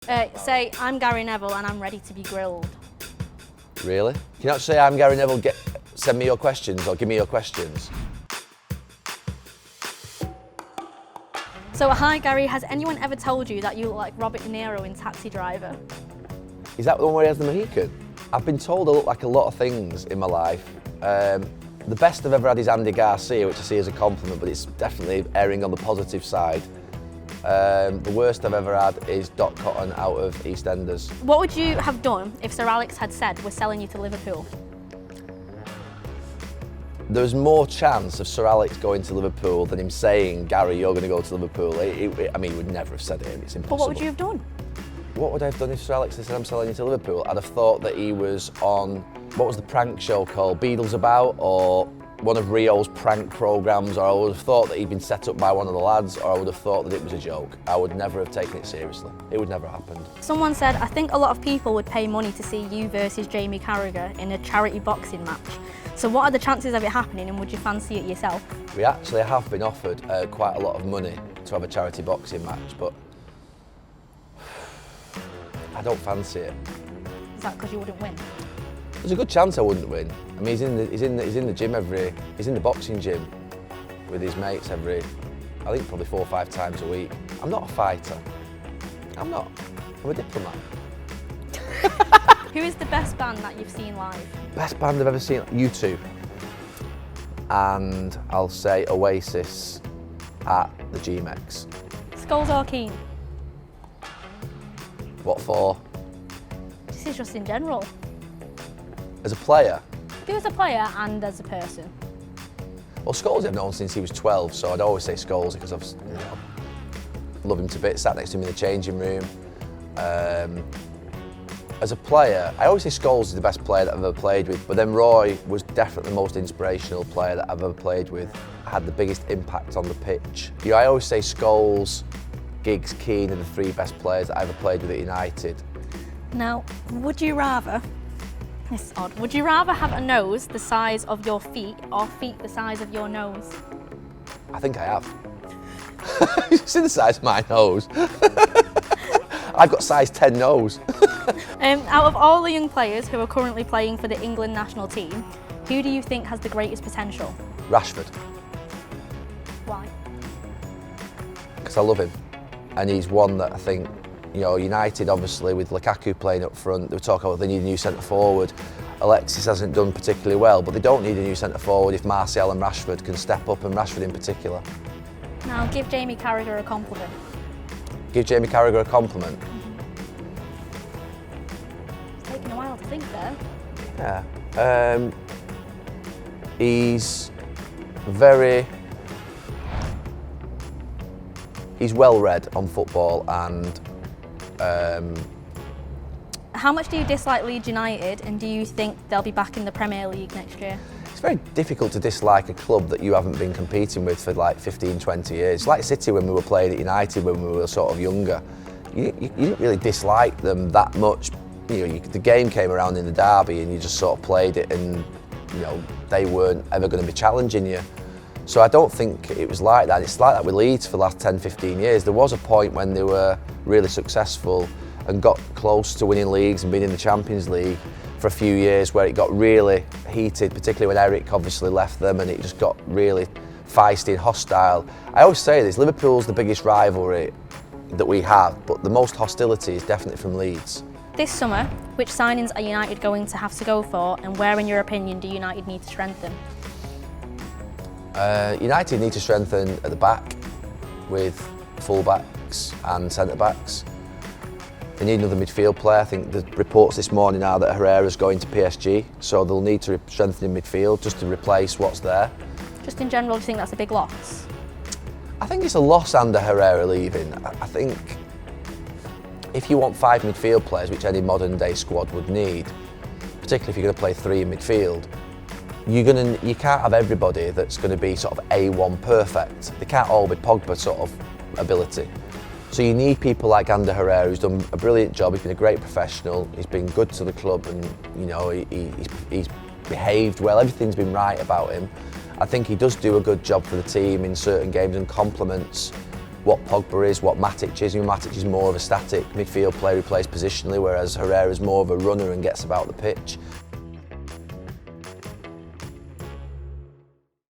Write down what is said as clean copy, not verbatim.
Say, I'm Gary Neville and I'm ready to be grilled. Really? Can you not say I'm Gary Neville, send me your questions or give me your questions? So, hi Gary, has anyone ever told you that you look like Robert Niro in Taxi Driver? Is that the one where he has the Mohican? I've been told I look like a lot of things in my life. The best I've ever had is Andy Garcia, which I see as a compliment, but it's definitely erring on the positive side. The worst I've ever had is Doc Cotton out of EastEnders. What would you have done if Sir Alex had said, we're selling you to Liverpool? There's more chance of Sir Alex going to Liverpool than him saying, Gary, you're going to go to Liverpool. I mean, he would never have said it, it's impossible. But what would you have done? What would I have done if Sir Alex had said, I'm selling you to Liverpool? I'd have thought that he was on, what was the prank show called? Beadle's About, or one of Rio's prank programmes, or I would have thought that he'd been set up by one of the lads, or I would have thought that it was a joke. I would never have taken it seriously. It would never have happened. Someone said, I think a lot of people would pay money to see you versus Jamie Carragher in a charity boxing match. So what are the chances of it happening, and would you fancy it yourself? We actually have been offered quite a lot of money to have a charity boxing match, but I don't fancy it. Is that because you wouldn't win? There's a good chance I wouldn't win. I mean, he's in the gym he's in the boxing gym with his mates I think probably 4 or 5 times a week. I'm not a fighter. I'm not. I'm a diplomat. Who is the best band that you've seen live? Best band I've ever seen? U2. And I'll say Oasis at the GMX. Scholes or Keane? What for? This is just in general. As a player? Do as a player and as a person. Well, Scholes I've known since he was 12, so I'd always say Scholes because I've love him to bits, sat next to him in the changing room. As a player, I always say Scholes is the best player that I've ever played with, but then Roy was definitely the most inspirational player that I've ever played with. Had the biggest impact on the pitch. You know, I always say Scholes, Giggs, Keane are the 3 best players that I ever played with at United. Now, would you rather, this is odd, would you rather have a nose the size of your feet or feet the size of your nose? I think I have. You see the size of my nose? I've got size 10 nose. Out of all the young players who are currently playing for the England national team, who do you think has the greatest potential? Rushford. Why? Because I love him. And he's one that I think, you know, United obviously with Lukaku playing up front, they were talking about they need a new centre forward. Alexis hasn't done particularly well, but they don't need a new centre forward if Martial and Rashford can step up, and Rashford in particular. Now give Jamie Carragher a compliment. Give Jamie Carragher a compliment. It's taken a while to think there. Yeah. He's well read on football, and how much do you dislike Leeds United, and do you think they'll be back in the Premier League next year? it's very difficult to dislike a club that you haven't been competing with for like 15, 20 years. It's like City when we were playing at United when we were sort of younger. You didn't really dislike them that much. You know, the game came around in the derby and you just sort of played it, and you know, they weren't ever going to be challenging you. So I don't think it was like that. It's like that with Leeds for the last 10, 15 years. There was a point when they were really successful and got close to winning leagues and being in the Champions League for a few years, where it got really heated, particularly when Eric obviously left them, and it just got really feisty and hostile. I always say this, Liverpool's the biggest rivalry that we have, but the most hostility is definitely from Leeds. This summer, which signings are United going to have to go for, and where, in your opinion, do United need to strengthen? United need to strengthen at the back with full-backs and centre-backs. They need another midfield player. I think the reports this morning are that Carragher's going to PSG, so they'll need to strengthen in midfield just to replace what's there. Just in general, do you think that's a big loss? I think it's a loss under Carragher leaving. I think if you want 5 midfield players, which any modern day squad would need, particularly if you're going to play 3 in midfield, you can't have everybody that's going to be sort of A1 perfect. They can't all be Pogba sort of ability. So you need people like Ander Carragher, who's done a brilliant job. He's been a great professional. He's been good to the club, and you know he's behaved well. Everything's been right about him. I think he does do a good job for the team in certain games and complements what Pogba is, what Matic is. Matic is more of a static midfield player who plays positionally, whereas Herrera's more of a runner and gets about the pitch.